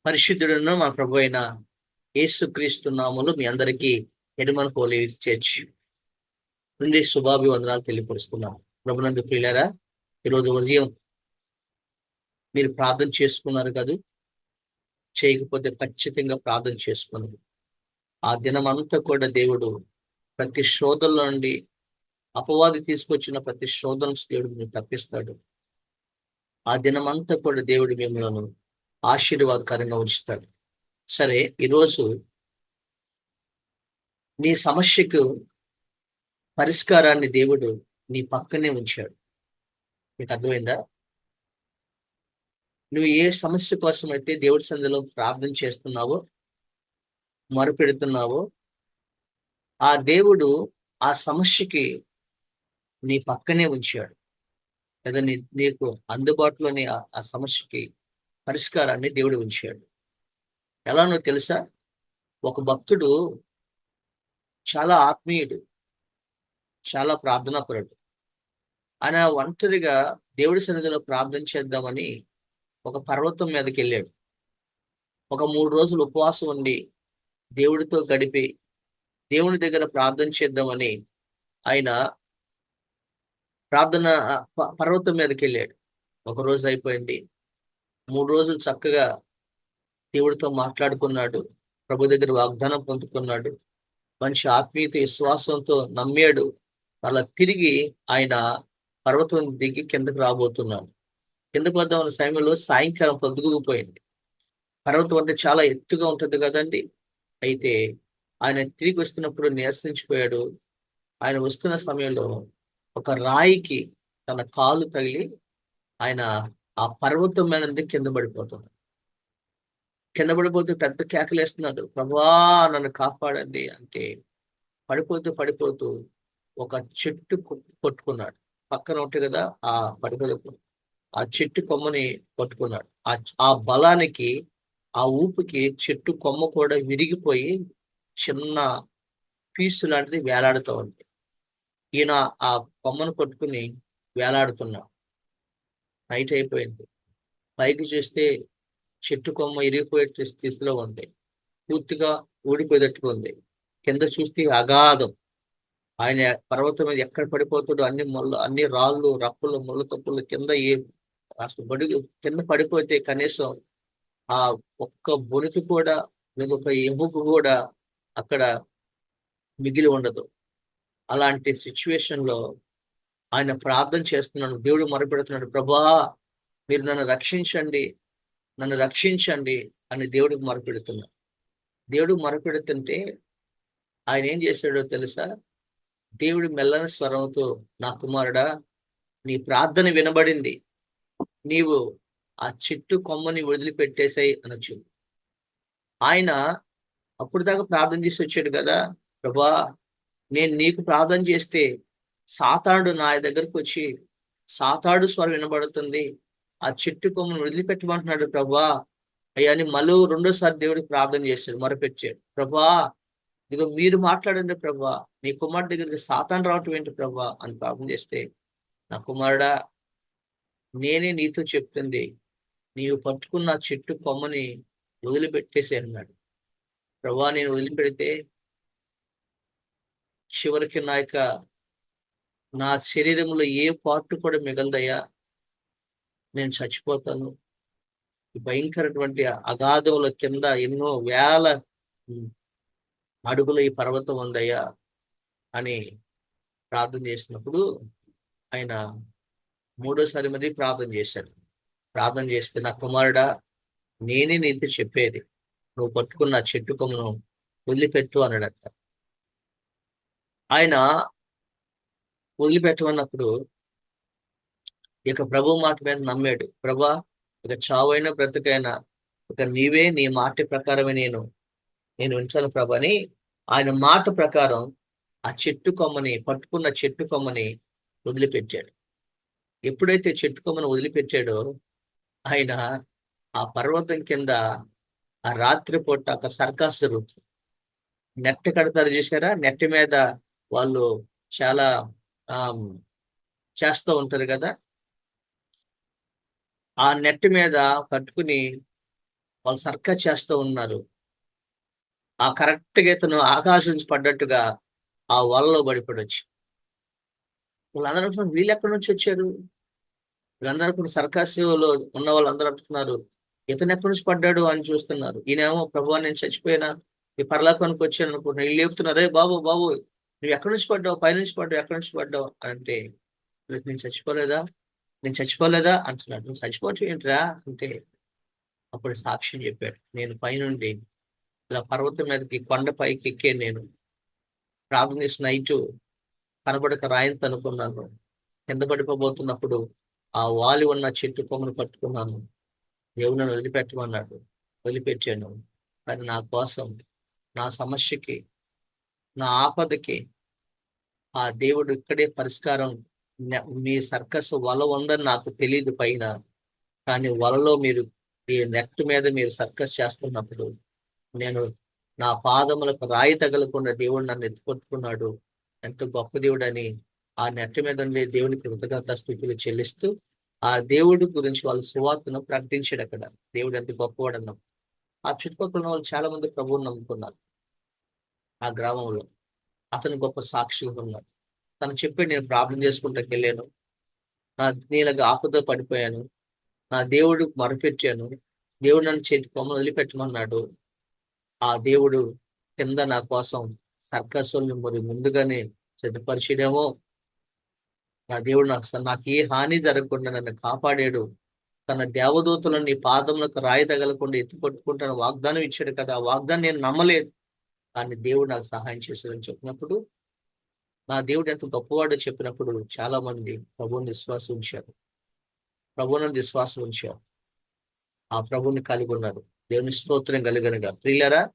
పరిశుద్ధుడును మా ప్రభు అయిన యేసుక్రీస్తు నామములో మీ అందరికీ ఎరుమల హోలీ చర్చ్ నుండి శుభాభివందనాలు తెలియపరుస్తున్నాం. ప్రభునందు ప్రియులారా, ఈరోజు ఉదయం మీరు ప్రార్థన చేసుకున్నారు కదా. చేయకపోతే ఖచ్చితంగా ప్రార్థన చేసుకున్నారు. ఆ దినమంతా కూడా దేవుడు ప్రతి శోధనలో నుండి, అపవాది తీసుకొచ్చిన ప్రతి శోధన నుంచి దేవుడు మీరు తప్పిస్తాడు. ఆ దినమంతా కూడా దేవుడు మిమ్మల్ని ఆశీర్వాదకరంగా ఉంచుతాడు. సరే, ఈరోజు నీ సమస్యకు పరిష్కారాన్ని దేవుడు నీ పక్కనే ఉంచాడు. మీకు అర్థమైందా? నువ్వు ఏ సమస్య కోసం అయితే దేవుడి సన్నిధిలో ప్రార్థన చేస్తున్నావో, మొరపెడుతున్నావో, ఆ దేవుడు ఆ సమస్యకి నీ పక్కనే ఉంచాడు. లేదా నీకు అందుబాటులోని ఆ సమస్యకి పరిష్కారాన్ని దేవుడు ఉంచాడు. ఎలానో తెలుసా? ఒక భక్తుడు చాలా ఆత్మీయుడు, చాలా ప్రార్థనాపరుడు. ఆయన ఒంటరిగా దేవుడి సన్నిధిలో ప్రార్థన చేద్దామని ఒక పర్వతం మీదకి వెళ్ళాడు. ఒక 3 రోజులు ఉపవాసం ఉండి దేవుడితో గడిపి దేవుని దగ్గర ప్రార్థన చేద్దామని ఆయన పర్వతం మీదకి వెళ్ళాడు. ఒక రోజు అయిపోయింది. 3 రోజులు చక్కగా దేవుడితో మాట్లాడుకున్నాడు. ప్రభు దగ్గర వాగ్దానం పొందుకున్నాడు. మంచి ఆత్మీయత విశ్వాసంతో నమ్మాడు. అలా తిరిగి ఆయన పర్వతం దిగి కిందకు రాబోతున్నాడు. కిందకు వద్దామన్న సమయంలో సాయంకాలం పొద్దుగుపోయింది. పర్వతం అంటే చాలా ఎత్తుగా ఉంటుంది కదండి. అయితే ఆయన తిరిగి వస్తున్నప్పుడు నీరసించిపోయాడు. ఆయన వస్తున్న సమయంలో ఒక రాయికి తన కాలు తగిలి ఆయన ఆ పర్వతం మీద నుండి కింద పడిపోతున్నాడు. కింద పడిపోతూ పెద్ద కేకలేస్తున్నాడు, ప్రభా నన్ను కాపాడండి అంటే పడిపోతూ ఒక చెట్టు కొట్టుకున్నాడు. పక్కన ఉంటుంది కదా ఆ పడిపోతూ ఆ చెట్టు కొమ్మని పట్టుకున్నాడు. ఆ బలానికి, ఆ ఊపికి చెట్టు కొమ్మ కూడా విరిగిపోయి చిన్న పీసు లాంటిది వేలాడుతూ ఉంది. ఈయన ఆ కొమ్మను పట్టుకుని వేలాడుతున్నాడు. నైట్ అయిపోయింది. పైకి చూస్తే చెట్టు కొమ్మ ఇరిగిపోయే స్థితిలో ఉంది. పూర్తిగా ఊడిపోయేటట్టుగా ఉంది. కింద చూస్తే అగాధం. ఆయన పర్వతం మీద ఎక్కడ పడిపోతాడో అన్ని రాళ్ళు, రప్పులు, ముళ్ళ తప్పులు కింద అసలు కింద పడిపోతే కనీసం ఆ ఒక్క బొనికి కూడా, లేదా ఒక ఎముక కూడా అక్కడ మిగిలి ఉండదు. అలాంటి సిచ్యువేషన్ లో ఆయన ప్రార్థన చేస్తున్నాడు. దేవుడు మొరపెడుతున్నాడు, ప్రభా మీరు నన్ను రక్షించండి అని దేవుడికి మొరపెడుతున్నాడు. దేవుడు మొరపెడుతుంటే ఆయన ఏం చేశాడో తెలుసా? దేవుడు మెల్లని స్వరంతో, నా కుమారుడా నీ ప్రార్థన వినబడింది, నీవు ఆ చెట్టు కొమ్మని వదిలిపెట్టేసాయి అనొచ్చు. ఆయన అప్పుడు దాకా ప్రార్థన చేసి వచ్చాడు కదా, ప్రభా నేను నీకు ప్రార్థన చేస్తే సాతానుడు నా దగ్గరకు వచ్చి సాతాడు స్వరం వినబడుతుంది, ఆ చెట్టు కొమ్మను వదిలిపెట్టమంటున్నాడు ప్రభా అయ్యా అని మళ్ళీ 2సారి దేవుడికి ప్రార్థన చేశాడు, మొరపెట్టాడు. ప్రభా ఇదిగో మీరు మాట్లాడండి ప్రభా, నీ కుమారుడి దగ్గరికి సాతాను రావటం ఏంటి ప్రభా అని ప్రార్థన చేస్తే, నా కుమారుడా నేనే నీతో చెప్తుంది, నీవు పట్టుకున్న చెట్టు కొమ్మని వదిలిపెట్టేసి అన్నాడు. ప్రభా నేను వదిలిపెడితే చివరికి నా శరీరంలో ఏ పార్ట్ కూడా మిగలదయ్యా, నేను చచ్చిపోతాను. భయంకరటువంటి అగాధముల కింద ఎన్నో వేల అడుగుల ఈ పర్వతం ఉందయ్యా అని ప్రార్థన చేసినప్పుడు ఆయన 3సారి మరి ప్రార్థన చేశాడు. ప్రార్థన చేస్తే, నా కుమారుడా నేనే నీతో చెప్పేది, నువ్వు పట్టుకున్న చెట్టు కొమ్మను వదిలిపెట్టు అన్నాడట. ఆయన వదిలిపెట్టమన్నప్పుడు ఇక ప్రభు మాట మీద నమ్మాడు. ప్రభా ఇక చావైనా బ్రతుకైనా ఇక నీవే, నీ మాట ప్రకారమే నేను ఉంచాను ప్రభు అని ఆయన మాట ప్రకారం ఆ పట్టుకున్న చెట్టు కొమ్మని వదిలిపెట్టాడు. ఎప్పుడైతే చెట్టు కొమ్మను వదిలిపెట్టాడో ఆయన ఆ పర్వతం కింద ఆ రాత్రిపూట ఒక సర్కస్ జరుగుతుంది. నెట్ కడతారు చూసారా, నెట్ మీద వాళ్ళు చాలా చేస్తూ ఉంటారు కదా. ఆ నెట్ మీద కట్టుకుని వాళ్ళు సర్కస్ చేస్తూ ఉన్నారు. ఆ కరెక్ట్‌గా ఇతను ఆకాశం నుంచి పడ్డట్టుగా ఆ వలలో పడిపోయాడొచ్చి. వాళ్ళందరూ అంటున్నారు, వీళ్ళెక్కడి నుంచి వచ్చారు? వీళ్ళందరూ అనుకున్న సర్కస్‌లో ఉన్న వాళ్ళందరూ అంటున్నారు, ఇతను ఎక్కడి నుంచి పడ్డాడు అని చూస్తున్నారు. ఈయనేమో ప్రభువా నేను చచ్చిపోయినా, ఈ పరలోకానికి వచ్చాను అనుకుంటున్నా. ఈళ్ళు లేపుతున్నారు, "ఏయ్ బాబు బాబు నువ్వు ఎక్కడి నుంచి పడ్డావు? పైనుంచి పడ్డావు, ఎక్కడి నుంచి పడ్డావు?" అంటే, "నేను చచ్చిపోలేదా? నేను చచ్చిపోలేదా?" అంటున్నాడు. "నువ్వు చచ్చిపోవటం ఏంట్రా?" అంటే అప్పుడు సాక్ష్యం చెప్పాడు. "నేను పైనుండి ఇలా పర్వతం మీదకి కొండ పైకి ఎక్కాను నేను. ప్రార్థన చేసి నైటు కనబడక రాయింత అనుకున్నాను. కింద పడిపోబోతున్నప్పుడు ఆ వాలి ఉన్న చెట్టు కొమ్మను పట్టుకున్నాను. దేవుడు నన్ను వదిలిపెట్టమన్నాడు. వదిలిపెట్టాను. కానీ నా కోసం, నా సమస్యకి, నా ఆపదకి ఆ దేవుడు ఇక్కడే పరిష్కారం మీ సర్కస్ వల ఉందని నాకు తెలీదు పైన. కానీ వలలో మీరు ఈ నెట్ మీద మీరు సర్కస్ చేస్తున్నప్పుడు నేను నా పాదములకు రాయి తగలకుండా దేవుడు నన్ను ఎత్తుకొట్టుకున్నాడు. ఎంత గొప్ప దేవుడని ఆ నెట్ మీద ఉండే దేవునికి కృతజ్ఞతాస్తుతులు చెల్లిస్తూ ఆ దేవుడి గురించి వాళ్ళ సువార్తను ప్రకటించాడు అక్కడ. దేవుడు ఎంత గొప్పవాడన్నాం. ఆ చుట్టుపక్కల ఉన్న వాళ్ళు చాలా మంది ప్రభువుని నమ్ముకున్నారు ఆ గ్రామంలో. అతను గొప్ప సాక్షిగా ఉన్నాడు. తను చెప్పాడు, నేను ప్రార్థన చేసుకుంటాకి వెళ్ళాను. నీలాగా ఆపద పడిపోయాను. నా దేవుడు మొరపెట్టాను. దేవుడు నన్ను చేతి కొమ్మను వదిలిపెట్టమన్నాడు. ఆ దేవుడు కింద నా కోసం సర్కస్సుల్ని మరి ముందుగానే సిద్ధపరిచాడేమో. నా దేవుడు నాకు ఏ హాని జరగకుండా నన్ను కాపాడాడు. తన దేవదూతలను నీ పాదములకు రాయి తగలకుండా ఎత్తుపట్టుకుంటాను వాగ్దానం ఇచ్చాడు కదా. ఆ వాగ్దానం నేను నమ్మలేదు. కానీ దేవుడు నాకు సహాయం చేశాడని చెప్పినప్పుడు, నా దేవుడు ఎంత గొప్పవాడో చెప్పినప్పుడు చాలా మంది ప్రభువుని విశ్వాసం ఉంచారు. ప్రభువునందు విశ్వాసం ఉంచారు. ఆ ప్రభువుని కలిగి ఉన్నారు. దేవుని స్తోత్రం కలుగనుగా. ప్రియులారా,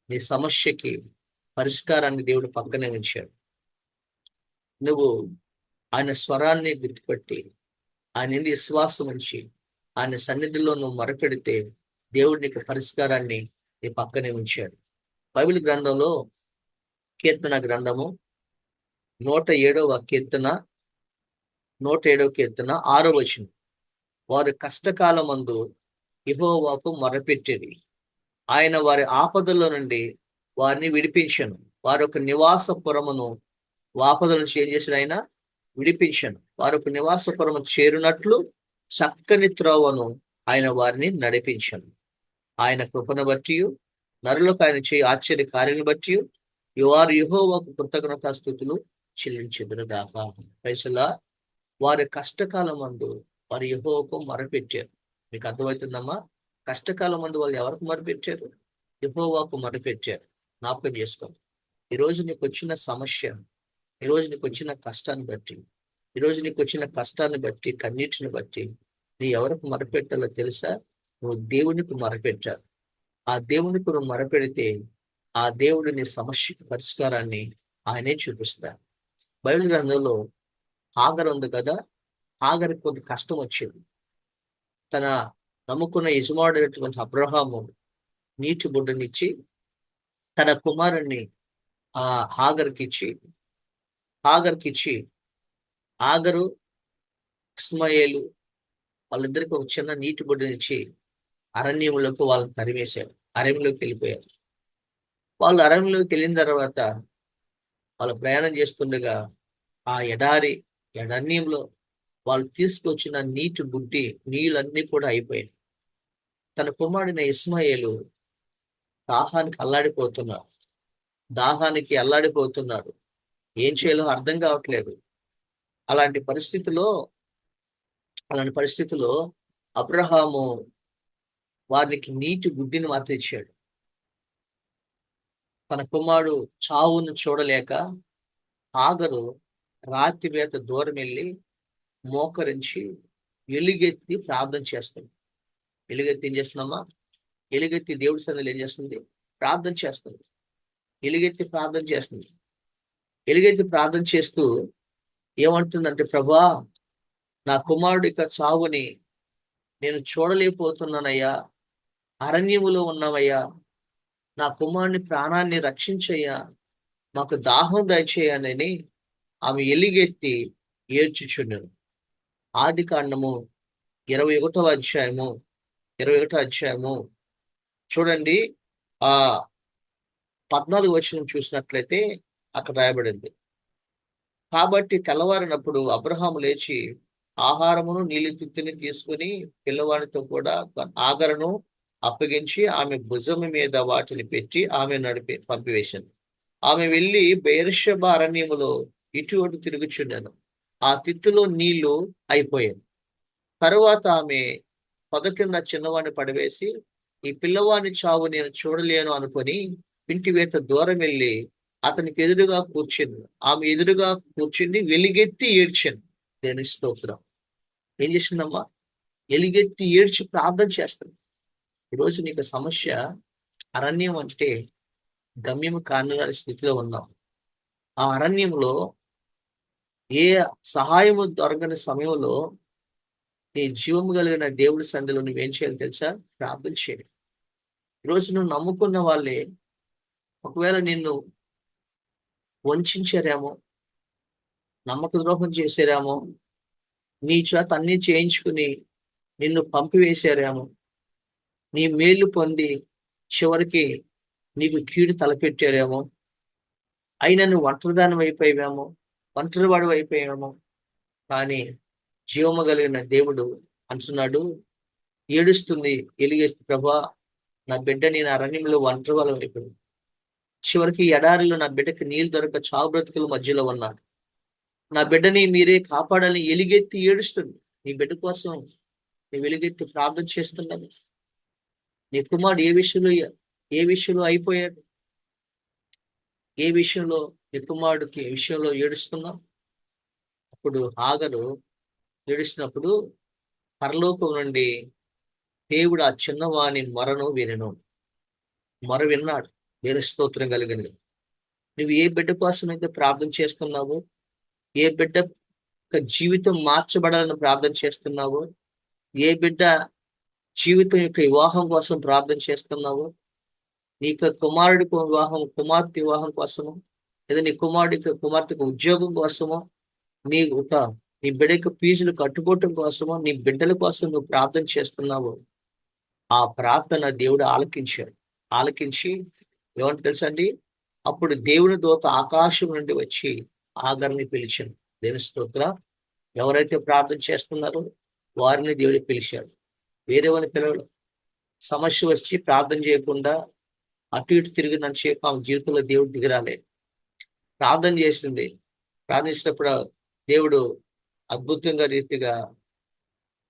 నీ సమస్యకి పరిష్కారాన్ని దేవుడు పక్కనే ఉంచాడు. నువ్వు ఆయన స్వరాన్ని గుర్తుపెట్టి ఆయన ఎందు విశ్వాసం ఉంచి ఆయన సన్నిధిలో నువ్వు మొరపెడితే దేవుడు నీకు పరిష్కారాన్ని నీ పక్కనే ఉంచాడు. బైబిల్ గ్రంథంలో కీర్తన గ్రంథము 107వ కీర్తన 107వ కీర్తన 6వ వచనం. వారి కష్టకాలమందు యెహోవాకు మొరపెట్టిరి. ఆయన వారి ఆపదల్లో నుండి వారిని విడిపించను. వారి యొక్క నివాసపురమును ఆపదల నుంచి ఏం చేశాడు ఆయన? విడిపించను. వారి యొక్క నివాసపురము చేరునట్లు చక్కని త్రోవను ఆయన వారిని నడిపించను. ఆయన కృపను బట్టి నరులకు ఆయన చేయి ఆశ్చర్య కార్యాలను బట్టి వారు యెహోవాకు కృతజ్ఞతాస్తుతులు చెల్లించెదరుగాక. పైసలా వారి కష్టకాలం మందు వారు యెహోవాకు మొరపెట్టారు. మీకు అర్థమవుతుందమ్మా? కష్టకాలం మందు వాళ్ళు ఎవరికి మొరపెట్టారు? యెహోవాకు మొరపెట్టారు. జ్ఞాపకం చేసుకోండి. ఈరోజు నీకు వచ్చిన సమస్య, ఈరోజు నీకు వచ్చిన కష్టాన్ని బట్టి, ఈరోజు నీకు వచ్చిన కష్టాన్ని బట్టి, కన్నీటిని బట్టి నీ ఎవరికి మొరపెట్టాలో తెలుసా? నువ్వు దేవునికి మొరపెట్టాలి. ఆ దేవునికి నువ్వు మొరపెడితే ఆ దేవుడు నీ సమస్యకి పరిష్కారాన్ని ఆయనే చూపిస్తాడు. బైబిల్ గ్రంథంలో హాగర్ ఉంది కదా. హాగర్కి కొంత కష్టం వచ్చింది. తన నమ్ముకున్న యజమానుడైనటువంటి అబ్రహాము నీటి బుడ్డనిచ్చి తన కుమారుణ్ణి ఆ హాగర్కి ఇచ్చి హాగరు ఇస్మాయేలు వాళ్ళిద్దరికి ఒక చిన్న నీటి బుడ్డనిచ్చి అరణ్యంలోకి వాళ్ళని తరిమేశారు. అరణ్యంలోకి వెళ్ళిపోయారు. వాళ్ళు అరణ్యంలోకి వెళ్ళిన తర్వాత వాళ్ళు ప్రయాణం చేస్తుండగా ఆ ఎడారణ్యంలో వాళ్ళు తీసుకొచ్చిన నీటి బుడ్డి నీళ్ళన్నీ కూడా అయిపోయాయి. తన కుమారుడైన ఇస్మాయేలు దాహానికి అల్లాడిపోతున్నాడు. ఏం చేయాలో అర్థం కావట్లేదు. అలాంటి పరిస్థితిలో అలాంటి పరిస్థితిలో అబ్రహాము వారికి నీటి గుడ్డిని మాత్రం ఇచ్చాడు. తన కుమారుడు చావును చూడలేక హాగరు రాతి వేత దూరం వెళ్ళి మోకరించి ఎలుగెత్తి ప్రార్థన చేస్తుంది. ఎలుగెత్తి ఏం చేస్తుందమ్మా? ఎలుగెత్తి దేవుడి సన్నిధిలో ఏం చేస్తుంది? ప్రార్థన చేస్తుంది. ఎలుగెత్తి ప్రార్థన చేస్తుంది. ఎలుగెత్తి ప్రార్థన చేస్తూ ఏమంటుందంటే, ప్రభా నా కుమారుడి యొక్క చావుని నేను చూడలేకపోతున్నానయ్యా. అరణ్యములో ఉన్నావయ్యా. నా కుమారుని ప్రాణాన్ని రక్షించయ్యా. మాకు దాహం దయచేయనని ఆమె ఎలుగెత్తి ఏడ్చుచుండెను. ఆది కాండము 21వ అధ్యాయము చూడండి, ఆ 14 వచనం చూసినట్లయితే అక్కడ రాయబడింది. కాబట్టి తెల్లవారినప్పుడు అబ్రహాము లేచి ఆహారమును నీళ్ళు తిత్తిని తీసుకుని పిల్లవాడితో కూడా ఆగరను అప్పగించి ఆమె భుజము మీద వాటిని పెట్టి ఆమె పంపివేశాను. ఆమె వెళ్ళి బెయేర్షెబా అరణ్యములో ఇటు అటు తిరుగుచుండెను. ఆ తిత్తులో నీళ్లు అయిపోయాను. తరువాత ఆమె పొద కింద చిన్నవాడిని పడవేసి, ఈ పిల్లవాని చావు నేను చూడలేను అనుకొని ఇంటివేత దూరం వెళ్ళి అతనికి ఎదురుగా కూర్చుంది. ఆమె ఎదురుగా కూర్చుని వెలిగెత్తి ఏడ్చాను. దేని స్తోత్రం. ఏం చేసిందమ్మా? ఎలుగెత్తి ఏడ్చి ప్రార్థన చేస్తుంది. ఈరోజు నీకు సమస్య, అరణ్యం అంటే గమ్యం కాని స్థితిలో ఉన్నాం. ఆ అరణ్యంలో ఏ సహాయము దొరకని సమయంలో నీ జీవము కలిగిన దేవుడి సంధిలో నువ్వేం చేయాలి తెలుసా? ప్రార్థన చేయాలి. ఈరోజు నువ్వు నమ్ముకున్న వాళ్ళే ఒకవేళ నిన్ను వంచారేమో, నమ్మక ద్రోహం చేశారేమో, నీ చేత అన్ని చేయించుకుని నిన్ను పంపివేశారేమో, నీ మేలు పొంది చివరికి నీకు కీడు తలపెట్టారేమో, అయినా నువ్వు ఒంటరిదానం అయిపోయావేమో, ఒంటరివాడు అయిపోయావేమో. కానీ జీవము కలిగిన దేవుడు అంటున్నాడు, ఏడుస్తుంది ఎలిగేస్తుంది, ప్రభా నా బిడ్డ నేను అరణ్యంలో ఒంటరి వాళ్ళం అయిపోయింది. చివరికి ఎడారిలో నా బిడ్డకి నీళ్ళు దొరక చావు బ్రతుకుల మధ్యలో ఉన్నాడు. నా బిడ్డని మీరే కాపాడాలని ఎలుగెత్తి ఏడుస్తుంది. నీ బిడ్డ కోసం నీ వెలుగెత్తి ప్రార్థన చేస్తున్నాను. నీ కుమారుడు ఏ విషయంలో అయిపోయాడు? ఏ విషయంలో నీ కుమారుడికి ఏ విషయంలో ఏడుస్తున్నావు? అప్పుడు హాగరు ఏడుస్తున్నప్పుడు పరలోకం నుండి దేవుడు ఆ చిన్నవాని మొర విన్నాడు. దేవుని స్తోత్రం కలిగినది. నువ్వు ఏ బిడ్డ కోసం అయితే ప్రార్థన చేస్తున్నావో, ఏ బిడ్డ జీవితం మార్చబడాలని ప్రార్థన చేస్తున్నావో, ఏ బిడ్డ జీవితం యొక్క వివాహం కోసం ప్రార్థన చేస్తున్నావో, నీ కుమారుడి వివాహం, కుమార్తె వివాహం కోసమో, లేదా నీ కుమార్తెకు ఉద్యోగం కోసమో, నీ నీ బిడ్డకు ఫీజులు కట్టుకోవటం కోసమో, నీ బిడ్డల కోసం నువ్వు ప్రార్థన చేస్తున్నావు. ఆ ప్రార్థన దేవుడు ఆలకించి ఏమంటే తెలుసా అండి? అప్పుడు దేవుని దూత ఆకాశం నుండి వచ్చి ఆగర్ని పిలిచాడు. దేవుని స్తోత్రం. ఎవరైతే ప్రార్థన చేస్తున్నారో వారిని దేవుడు పిలిచాడు. వేరే వాళ్ళని పిలవడు. సమస్య వచ్చి ప్రార్థన చేయకుండా అటు ఇటు తిరిగినంత సేపు ఆమె జీవితంలో దేవుడు దిగిరాలే. ప్రార్థన చేసింది. ప్రార్థించినప్పుడు దేవుడు అద్భుతంగా రీతిగా,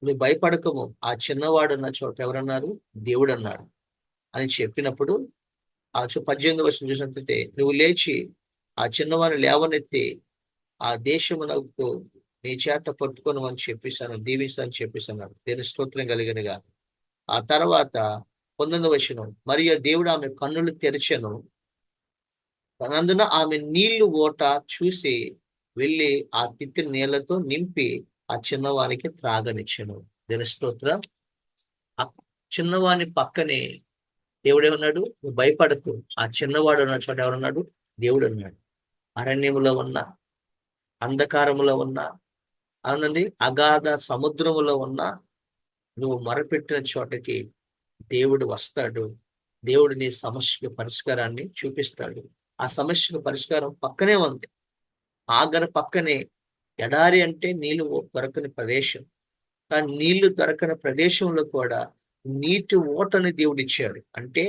నువ్వు భయపడకము, ఆ చిన్నవాడు ఉన్న చోట ఎవరన్నారు? దేవుడు అన్నాడు అని చెప్పినప్పుడు ఆ 18వ వచనం చూసినట్లయితే, నువ్వు లేచి ఆ చిన్నవాడిని లేవనెత్తి ఆ దేశమునకు నీ చేత పట్టుకొని అని చెప్పేశాను, దీవిస్తానని చెప్పేశాను. దేని స్తోత్రం కలిగినగా. ఆ తర్వాత 19వ వచనం, మరియు దేవుడు ఆమె కన్నులు తెరిచెను, అందున ఆమె నీళ్లు ఓట చూసి వెళ్ళి ఆ తిత్తి నీళ్లతో నింపి ఆ చిన్నవానికి త్రాగనిచ్చెను. దేని స్తోత్రం. ఆ చిన్నవాని పక్కనే దేవుడు ఏమన్నాడు? నువ్వు భయపడకు, ఆ చిన్నవాడు ఉన్న చోట ఎవరున్నాడు? దేవుడు ఉన్నాడు. అరణ్యములో ఉన్న, అంధకారములో ఉన్న, అనండి అగాధ సముద్రములో ఉన్న, నువ్వు మొరపెట్టిన చోటకి దేవుడు వస్తాడు. దేవుడు నీ సమస్యకు పరిష్కారాన్ని చూపిస్తాడు. ఆ సమస్యకు పరిష్కారం పక్కనే ఉంది. ఆగర పక్కనే. ఎడారి అంటే నీళ్లు దొరకని ప్రదేశం. కానీ నీళ్లు దొరకని ప్రదేశంలో కూడా నీటి ఓటని దేవుడు ఇచ్చాడు. అంటే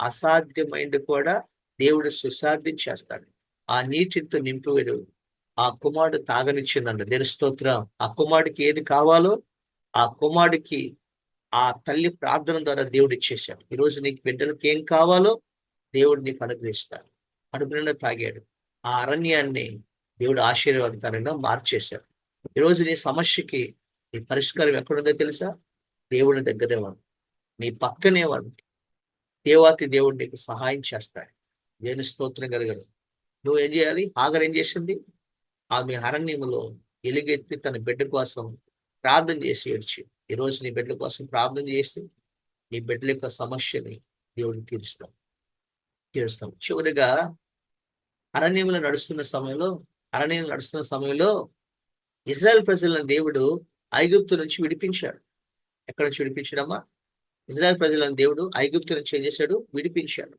అసాధ్యమైంది కూడా దేవుడు సుసాధ్యం చేస్తాడు. ఆ నీటితో నింపివేడు ఆ కుమారుడు తాగనిచ్చిందంట. దేని స్తోత్రం. ఆ కుమారుడికి ఏది కావాలో ఆ కుమారుడికి ఆ తల్లి ప్రార్థన ద్వారా దేవుడు ఇచ్చేశాడు. ఈరోజు నీకు బిడ్డలకు ఏం కావాలో దేవుడు నీకు అనుగ్రహిస్తాడు. కడుపు నిండా తాగాడు. ఆ అరణ్యాన్ని దేవుడు ఆశీర్వాదకరంగా మార్చేశాడు. ఈరోజు నీ సమస్యకి నీ పరిష్కారం ఎక్కడుందో తెలుసా? దేవుని దగ్గరే ఉంది, నీ పక్కనే ఉంది. దేవాతి దేవుడు నీకు సహాయం చేస్తాడు. దేని స్తోత్రం కలిగదు. నువ్వు ఏం చేయాలి? ఆగర్ ఏం చేసింది? ఆమె అరణ్యములో ఎలుగెత్తి తన బిడ్డ కోసం ప్రార్థన చేసి ఏడ్చి. ఈరోజు నీ బిడ్డల కోసం ప్రార్థన చేసి నీ బిడ్డల యొక్క సమస్యని దేవుడిని తీరుస్తాం. చివరిగా అరణ్యంలో నడుస్తున్న సమయంలో ఇజ్రాయెల్ ప్రజలను దేవుడు ఐగుప్తు నుంచి విడిపించాడు. ఎక్కడ నుంచి విడిపించాడమ్మా? ఇజ్రాయెల్ ప్రజలను దేవుడు ఐగుప్తు నుంచి ఏం చేశాడు? విడిపించాడు.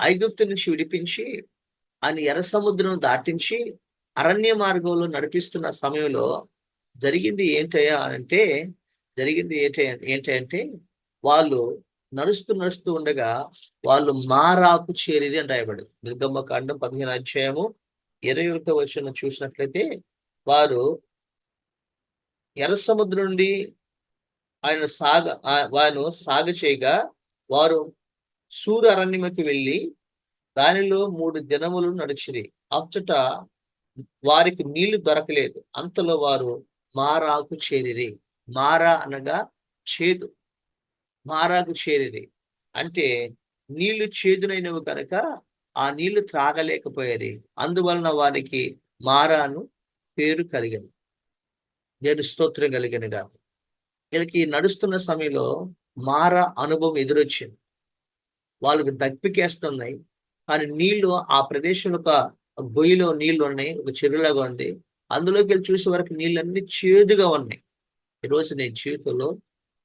ఐగుప్తు నుంచి విడిపించి ఆయన ఎర్ర సముద్రం దాటించి అరణ్య మార్గంలో నడిపిస్తున్న సమయంలో జరిగింది ఏంటయ్యా అంటే జరిగింది ఏంటంటే వాళ్ళు నడుస్తూ నడుస్తూ ఉండగా వాళ్ళు మారాకు చేరిది అని రాయబడింది. నిర్గమకాండం 15 అధ్యాయము 21వ వచనం చూసినట్లయితే వారు ఎర్ర సముద్రం నుండి వారు సాగ చేయగా వారు సూరు అరణ్యముకి వెళ్ళి దానిలో 3 దినములు నడిచిరి. అచ్చట వారికి నీళ్లు దొరకలేదు. అంతలో వారు మారాకు చేరిరి. మారా అనగా చేదు. మారాకు చేరిరి అంటే నీళ్లు చేదునైనవి కనుక ఆ నీళ్లు త్రాగలేకపోయేది. అందువలన వారికి మారాను పేరు కలిగింది. నేను స్తోత్రం కలిగినగా వీళ్ళకి నడుస్తున్న సమయంలో మారా అనుభవం ఎదురొచ్చింది. వాళ్ళకి దప్పికేస్తున్నాయి, కానీ నీళ్లు ఆ ప్రదేశంలో ఒక గొయ్యిలో నీళ్లు ఉన్నాయి, ఒక చెరువులాగా ఉంది. అందులోకి వెళ్ళి చూసే వరకు నీళ్ళన్నీ చేదుగా ఉన్నాయి. ఈరోజు నేను జీవితంలో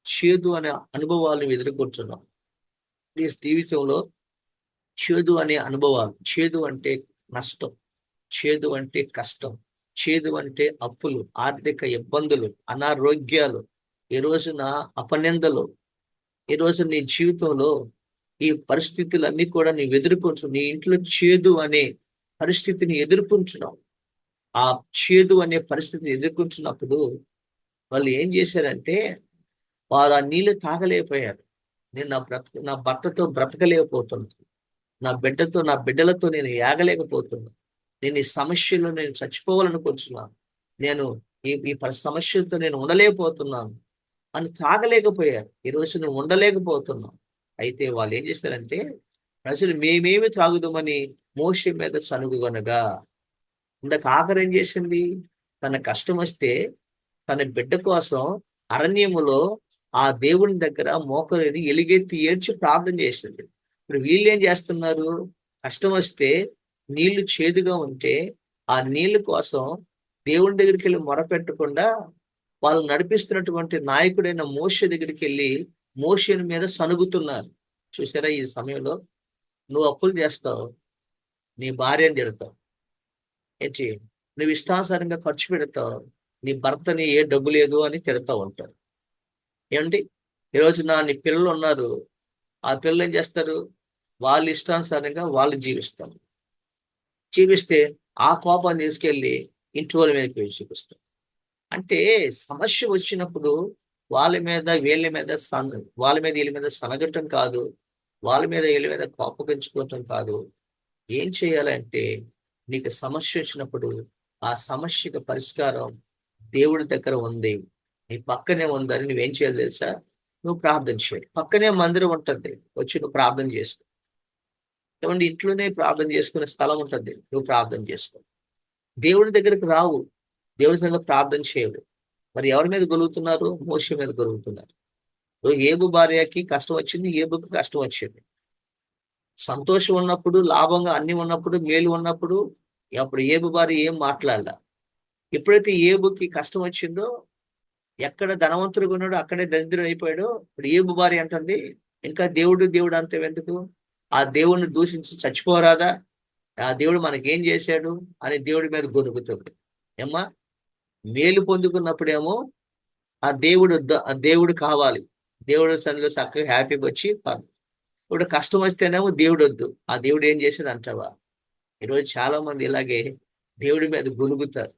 చేదు అనే అనుభవాలను ఎదుర్కొంటున్నాం. నీ జీవితంలో చేదు అనే అనుభవాలు. చేదు అంటే నష్టం, చేదు అంటే కష్టం, చేదు అంటే అప్పులు, ఆర్థిక ఇబ్బందులు, అనారోగ్యాలు, ఈ రోజున అపనిందలు. ఈరోజు నీ జీవితంలో ఈ పరిస్థితులన్నీ కూడా నీవు ఎదుర్కొంటు. నీ ఇంట్లో చేదు అనే పరిస్థితిని ఎదుర్కొంటున్నావు. ఆ చేదు అనే పరిస్థితిని ఎదుర్కొంటున్నప్పుడు వాళ్ళు ఏం చేశారంటే వారు ఆ నీళ్లు తాగలేకపోయారు. నేను నా భర్తతో బ్రతకలేకపోతున్నాను, నా బిడ్డలతో నేను ఏగలేకపోతున్నాను, నేను ఈ సమస్యలో నేను చచ్చిపోవాలనుకుంటున్నాను, నేను ఈ సమస్యలతో నేను ఉండలేకపోతున్నాను అని తాగలేకపోయారు. ఈరోజు నువ్వు ఉండలేకపోతున్నావు. అయితే వాళ్ళు ఏం చేశారంటే ప్రజలు మేమేమి త్రాగుదామని మోషే మీద సనుగుగొనగా, ఇందాక ఆఖరి ఏం చేసింది? తన కష్టం వస్తే తన బిడ్డ కోసం అరణ్యములో ఆ దేవుని దగ్గర మోకరిని ఎలుగెత్తి ఏడ్చి ప్రార్థన చేసింది. ఇప్పుడు వీళ్ళు ఏం చేస్తున్నారు? కష్టం వస్తే నీళ్లు చేదుగా ఉంటే ఆ నీళ్ల కోసం దేవుని దగ్గరికి వెళ్ళి మొరపెట్టకుండా వాళ్ళు నడిపిస్తున్నటువంటి నాయకుడైన మోషే దగ్గరికి వెళ్ళి మోషేని మీద సనుగుతున్నారు. చూసారా? ఈ సమయంలో నువ్వు అప్పులు చేస్తావు, నీ భార్యను తిడతావు, ఏంటి నువ్వు ఇష్టానుసారంగా ఖర్చు పెడతావు, నీ భర్తని ఏ డబ్బు లేదు అని తిడతా ఉంటారు. ఏమండి? ఈరోజు నీ పిల్లలు ఉన్నారు, ఆ పిల్లలు ఏం చేస్తారు? వాళ్ళు ఇష్టానుసారంగా వాళ్ళు జీవిస్తే ఆ కోపాన్ని తీసుకెళ్ళి ఇంటి వాళ్ళ మీద పోయి చూపిస్తారు. అంటే సమస్య వచ్చినప్పుడు వాళ్ళ మీద వీళ్ళ మీద సనగటం కాదు, వాళ్ళ మీద వీళ్ళ మీద కోపగించుకోవటం కాదు. ఏం చేయాలంటే నీకు సమస్య వచ్చినప్పుడు ఆ సమస్యకు పరిష్కారం దేవుడి దగ్గర ఉంది, నీ పక్కనే ఉందని నువ్వేం చేయాలి తెలుసా? నువ్వు ప్రార్థన చేయాలి. పక్కనే మందిరం ఉంటుంది, వచ్చి నువ్వు ప్రార్థన చేసుకో. ఏమంటే ఇంట్లోనే ప్రార్థన చేసుకునే స్థలం ఉంటుంది, నువ్వు ప్రార్థన చేసుకో. దేవుడి దగ్గరికి రావు, దేవుడి దగ్గర ప్రార్థన చేయడు. మరి ఎవరి మీద గొలుగుతున్నారు? మోషే మీద గొలుగుతున్నారు. ఏబు భార్యకి కష్టం వచ్చింది, ఏబుకి కష్టం వచ్చింది. సంతోషం ఉన్నప్పుడు, లాభంగా అన్ని ఉన్నప్పుడు, మేలు ఉన్నప్పుడు అప్పుడు ఏబు భార్య ఏం మాట్లాడాల. ఎప్పుడైతే ఏబుకి కష్టం వచ్చిందో, ఎక్కడ ధనవంతుడిగా ఉన్నాడో అక్కడే దరిద్రుడు అయిపోయాడో, ఇప్పుడు ఏబు భార్య అంటుంది ఇంకా దేవుడు దేవుడు అంతే ఎందుకు? ఆ దేవుడిని దూషించి చచ్చిపోరాదా? ఆ దేవుడు మనకేం చేశాడు అని దేవుడి మీద గొనుగుతుంది. ఏమ్మా, మేలు పొందుకున్నప్పుడేమో ఆ దేవుడు కావాలి, దేవుడు సన్నిధిలో చక్కగా హ్యాపీగా వచ్చి ఇప్పుడు కష్టం వస్తేనేమో దేవుడు వద్దు, ఆ దేవుడు ఏం చేశాడు అంటావా? ఈరోజు చాలా మంది ఇలాగే దేవుడి మీద గొలుగుతారు,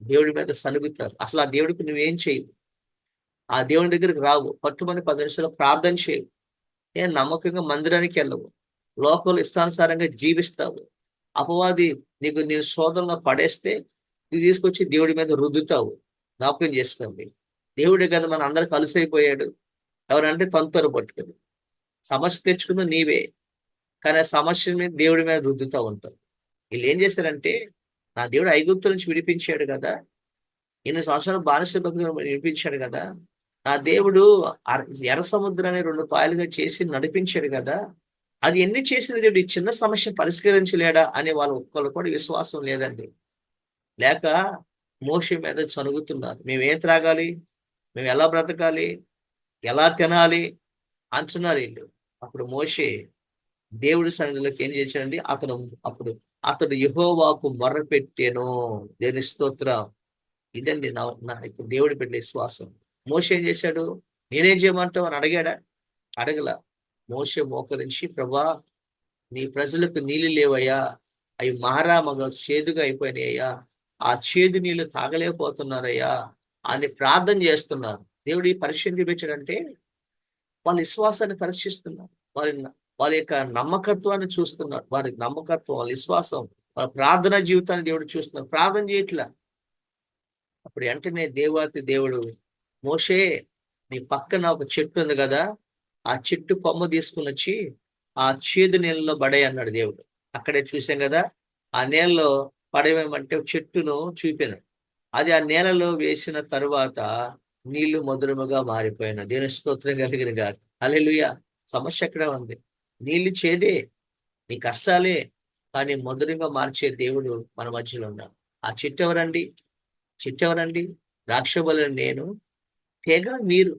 దేవుడి మీద సనుగుతారు. అసలు ఆ దేవుడికి నువ్వేం చేయవు, ఆ దేవుని దగ్గరికి రావు, పట్టుమని 10 నిమిషాలు ప్రార్థన చేయవు, నేను నమ్మకంగా మందిరానికి వెళ్ళవు, లోకంలో ఇష్టానుసారంగా జీవిస్తావు. అపవాది నేను శోధనలో పడేస్తే నువ్వు తీసుకొచ్చి దేవుడి మీద రుద్దుతావు. జ్ఞాపకం చేసుకోండి, దేవుడే కదా మన అందరు కలిసైపోయాడు. ఎవరంటే తంతరు పట్టుకుని సమస్య తెచ్చుకున్న నీవే, కానీ ఆ సమస్య మీద దేవుడి మీద రుద్దుతూ ఉంటావు. వీళ్ళు ఏం చేశారంటే నా దేవుడు ఐగుప్తు నుంచి విడిపించాడు కదా, 8 సంవత్సరాలు బానిస బతుకుని విడిపించాడు కదా, నా దేవుడు ఎర్ర సముద్రాన్ని 2 పాయలుగా చేసి నడిపించాడు కదా, అది ఎన్ని చేసిన దేవుడు ఈ చిన్న సమస్య పరిష్కరించలేడా అని వాళ్ళు ఒక్కళ్ళు కూడా విశ్వాసం లేదండి. లేక మోషే మీద చనుగుతున్నారు. మేము ఏం త్రాగాలి, మేము ఎలా బ్రతకాలి, ఎలా తినాలి, అంటున్నారు వీళ్ళు. అప్పుడు మోషే దేవుడి సన్నిధిలోకి ఏం చేశాడండి, అతడు యెహోవాకు మొర్రపెట్టెను. దేవుని స్తోత్రం. ఇదండి ఇప్పుడు దేవుడి పెట్టే విశ్వాసం. మోషే ఏం చేశాడు? నేనేం చేయమంటావు అని అడిగాడా? అడగల. మోషే మోకరించి, ప్రభా, నీ ప్రజలకు నీళ్లు లేవయ్యా, అవి మారా మగ చేదుగా అయిపోయినాయ్యా, ఆ చేదు నీళ్లు తాగలేకపోతున్నారయ్యా అని ప్రార్థన చేస్తున్నారు. దేవుడు ఈ పరీక్ష ఎందుకు పెట్టాడంటే వాళ్ళ విశ్వాసాన్ని పరీక్షిస్తున్నారు. వాళ్ళ యొక్క నమ్మకత్వాన్ని చూస్తున్నారు. వారి నమ్మకత్వం, వాళ్ళ విశ్వాసం, వాళ్ళ ప్రార్థనా జీవితాన్ని దేవుడు చూస్తున్నారు. ప్రార్థన చేయట్లా. అప్పుడు వెంటనే దేవాతి దేవుడు, మోషే, నీ పక్కన ఒక చెట్టు ఉంది కదా, ఆ చెట్టు కొమ్మ తీసుకుని వచ్చి ఆ చేదు నీళ్ళలో పడేయ్ అన్నాడు దేవుడు. అక్కడే చూసాం కదా, ఆ నీళ్ళలో పడేయమంటే చెట్టును చూపాను. అది ఆ నేలలో వేసిన తరువాత నీళ్లు మధురముగా మారిపోయిన. దేవుని స్తోత్రం కలిగిన గాక. హల్లెలూయా. సమస్య ఎక్కడ ఉంది? నీళ్లు చేదే, నీ కష్టాలే, కానీ మధురంగా మార్చే దేవుడు మన మధ్యలో ఉన్నాడు. ఆ చెట్టు ఎవరండి? చెట్టు ఎవరండి? ద్రాక్షబలను నేను, తీగల మీరు.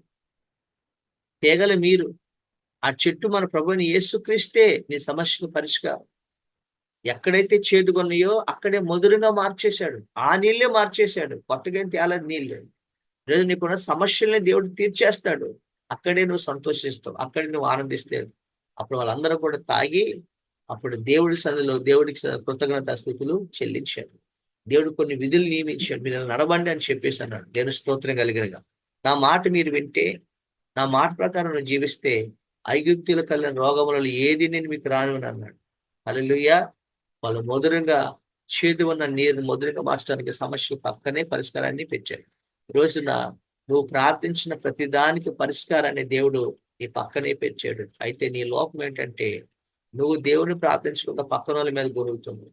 తీగల మీరు. ఆ చెట్టు మన ప్రభువైన యేసుక్రీస్తే నీ సమస్యకు పరిష్కారం. ఎక్కడైతే చేదుకున్నాయో అక్కడే మధురంగా మార్చేశాడు. ఆ నీళ్ళే మార్చేశాడు. కొత్తగా ఏం తేలేదు నీళ్ళు. ఈరోజు నీకున్న సమస్యల్ని దేవుడు తీర్చేస్తాడు. అక్కడే నువ్వు సంతోషిస్తావు. అక్కడే నువ్వు ఆనందిస్తావు. అప్పుడు వాళ్ళందరూ కూడా తాగి, అప్పుడు దేవుడి సన్నిధిలో దేవుడికి కృతజ్ఞతాస్తుతులు చెల్లించారు. దేవుడు కొన్ని విధులు నియమించాడు. మీరు నడవండి అని చెప్పేసి అన్నాడు. దేవుని స్తోత్రం కలిగినగా. నా మాట మీరు వింటే, నా మాట ప్రకారం నువ్వు జీవిస్తే, ఐగుప్తుల కలిగిన రోగములలో ఏది నేను మీకు రానివ్వను అన్నాడు. హల్లెలూయా. వాళ్ళు మధురంగా, చేదు ఉన్న నీరు మధురంగా మార్చడానికి సమస్య పక్కనే పరిష్కారాన్ని పెట్టారు. ఈ రోజున నువ్వు ప్రార్థించిన ప్రతి దానికి పరిష్కారాన్ని దేవుడు నీ పక్కనే పెట్టాడు. అయితే నీ లోపం ఏంటంటే, నువ్వు దేవుని ప్రార్థించకుండా పక్కన వాళ్ళ మీద గొరుగుతావు.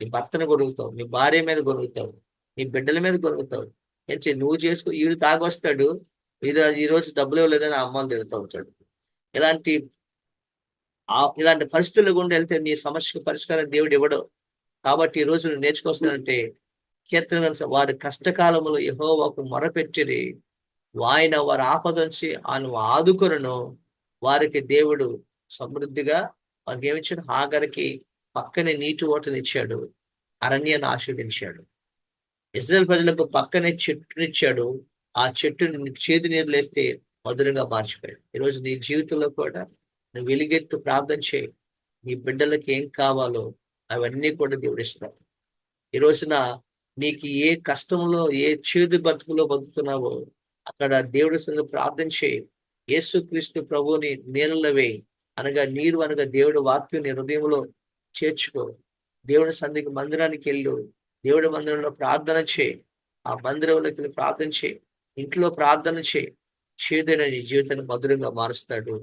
నీ భర్తను గొరుగుతావు, నీ భార్య మీద గొరుగుతావు, నీ బిడ్డల మీద గొరుగుతావు. నువ్వు చేసుకో, ఈడు తాగొస్తాడు, ఈ రోజు డబ్బులు ఇవ్వలేదని అమ్మని తిడుతూ ఉంటాడు. ఇలాంటి ఇలాంటి పరిస్థితులు గుండా వెళ్తే నీ సమస్యకు పరిష్కారం దేవుడు ఇవ్వడు. కాబట్టి ఈ రోజు నువ్వు నేర్చుకొస్తానంటే, కీర్తన వారి కష్టకాలంలో యెహోవాకు మొరపెట్టిరి, ఆయన వారి ఆపద నుంచి ఆయన ఆదుకొనును. వారికి దేవుడు సమృద్ధిగా వారికి ఏమిచ్చాడు? హాగరికి పక్కనే నీటి ఓటని ఇచ్చాడు, అరణ్యాన్ని ఆశీర్వదించాడు. ఇశ్రాయేలు ప్రజలకు పక్కనే చెట్టునిచ్చాడు. ఆ చెట్టుని చేదు నీరు లేస్తే మధురంగా మార్చిపోయాడు. ఈరోజు నీ జీవితంలో కూడా నువ్వు వెలుగెత్తు ప్రార్థన చేయి. నీ బిడ్డలకి ఏం కావాలో అవన్నీ కూడా దేవుడు ఇస్తాడు. ఈ రోజున నీకు ఏ కష్టంలో, ఏ చేదు బతుకులో బతుకుతున్నావో అక్కడ దేవుడి సంగ ప్రార్థన చేయి. యేసుక్రీస్తు ప్రభువుని నీళ్ళలో వేయి. అనగా నీరు అనగా దేవుడి వాక్యం నీ హృదయంలో చేర్చుకో. దేవుడి సన్నిధికి మందిరానికి వెళ్ళు. దేవుడి మందిరంలో ప్రార్థన చేయి. ఆ మందిరంలోకి వెళ్ళి ప్రార్థన చేయి. ఇంట్లో ప్రార్థన చేయి. చేదైన నీ జీవితాన్ని మధురంగా మారుస్తాడు.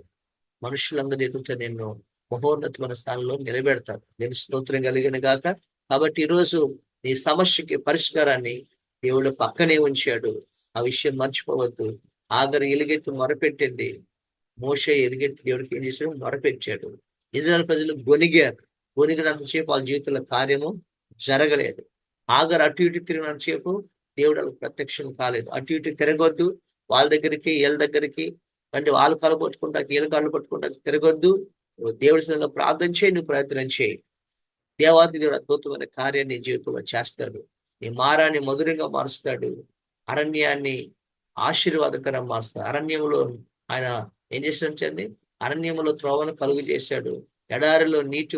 మనుషులందరి ఎదుట నిన్ను మహోన్నతమైన స్థానంలో నిలబెడతాడు. నేను స్తోత్రం కలిగిన గాక. కాబట్టి ఈరోజు నీ సమస్యకి పరిష్కారాన్ని దేవుడు పక్కనే ఉంచాడు. ఆ విషయం మర్చిపోవద్దు. ఆగరు ఎలుగెత్తి మొరపెట్టింది. మోషే ఎలుగెత్తి దేవుడికి ఏం చేశాడు? మొరపెట్టాడు. ఇజ్రాయెల్ ప్రజలు గొనిగారు. గొనిగినంతసేపు వాళ్ళ జీవితంలో కార్యము జరగలేదు. ఆగరు అటు ఇటు తిరిగినంతసేపు దేవుడు వాళ్ళకి ప్రత్యక్షం కాలేదు. అటు ఇటు తిరగొద్దు. వాళ్ళ దగ్గరికి, వీళ్ళ దగ్గరికి, అంటే వాళ్ళు కాళ్ళు పట్టుకుంటా, వీళ్ళు కాళ్ళు పట్టుకుంటా తిరగొద్దు. దేవుడి సన్నిధిలో ప్రార్థన చేయి, నువ్వు ప్రయత్నం చేయి. దేవాతి దేవుడు అద్భుతమైన కార్యాన్ని నీ జీవితంలో చేస్తాడు. నీ మారాన్ని మధురంగా మారుస్తాడు. అరణ్యాన్ని ఆశీర్వాదకరం మారుస్తాడు. అరణ్యంలో ఆయన ఏం చేశాడండి? అరణ్యంలో త్రోవను కలుగు చేశాడు. ఎడారిలో నీటి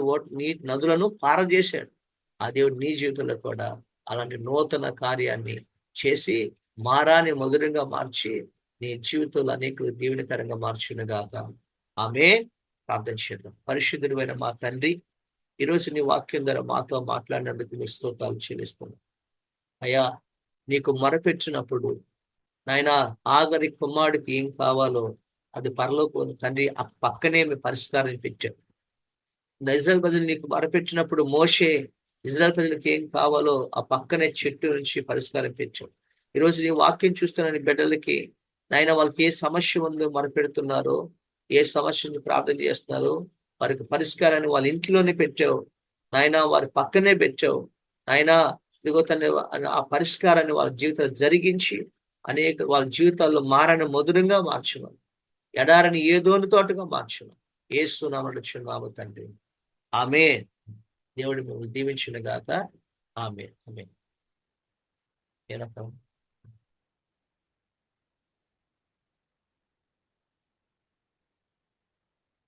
నదులను పారజేశాడు. ఆ దేవుడు నీ జీవితంలో కూడా అలాంటి నూతన కార్యాన్ని చేసి మారాన్ని మధురంగా మార్చి నీ జీవితంలో అనేక దీవెనకరంగా మార్చునుగాక. ఆమె ప్రార్థన చేద్దాం. పరిశుద్ధుడైన మా తండ్రి, ఈరోజు నీ వాక్యం ద్వారా మాతో మాట్లాడినందుకు నీ స్తోత్రాలు చెల్లిస్తున్నాం. అయ్యా, నీకు మొరపెట్టినప్పుడు నాయన ఆగరి కుమారుడికి ఏం కావాలో అది పరలోకం తండ్రి ఆ పక్కనే మీ పరిష్కారం పెట్టారు. ఇజ్రాయెల్ ప్రజలు నీకు మొరపెట్టినప్పుడు మోషే ఇజ్రాయెల్ ప్రజలకు ఏం కావాలో ఆ పక్కనే చెట్టు నుంచి పరిష్కారం పెట్టాడు. ఈరోజు నీ వాక్యం చూస్తున్న నీ బిడ్డలకి నాయన వాళ్ళకి ఏ సమస్య ఉందో మొరపెడుతున్నారో, ఏ సమస్యను ప్రార్థన చేస్తున్నారో వారికి పరిష్కారాన్ని వాళ్ళ ఇంట్లోనే పెట్టావు నాయన, వారి పక్కనే పెట్టావు నాయన. ఇదిగో తన ఆ పరిష్కారాన్ని వాళ్ళ జీవితాలు జరిగించి వాళ్ళ జీవితాల్లో మారని మధురంగా మార్చున్నారు. ఎడారిని ఏదోని తోటగా మార్చును. యేసు నామములో చున్నాము తండ్రి. ఆమేన్. దేవుడు మిమ్మల్ని దీవించును గాక. ఆమేన్. ఆమేన్.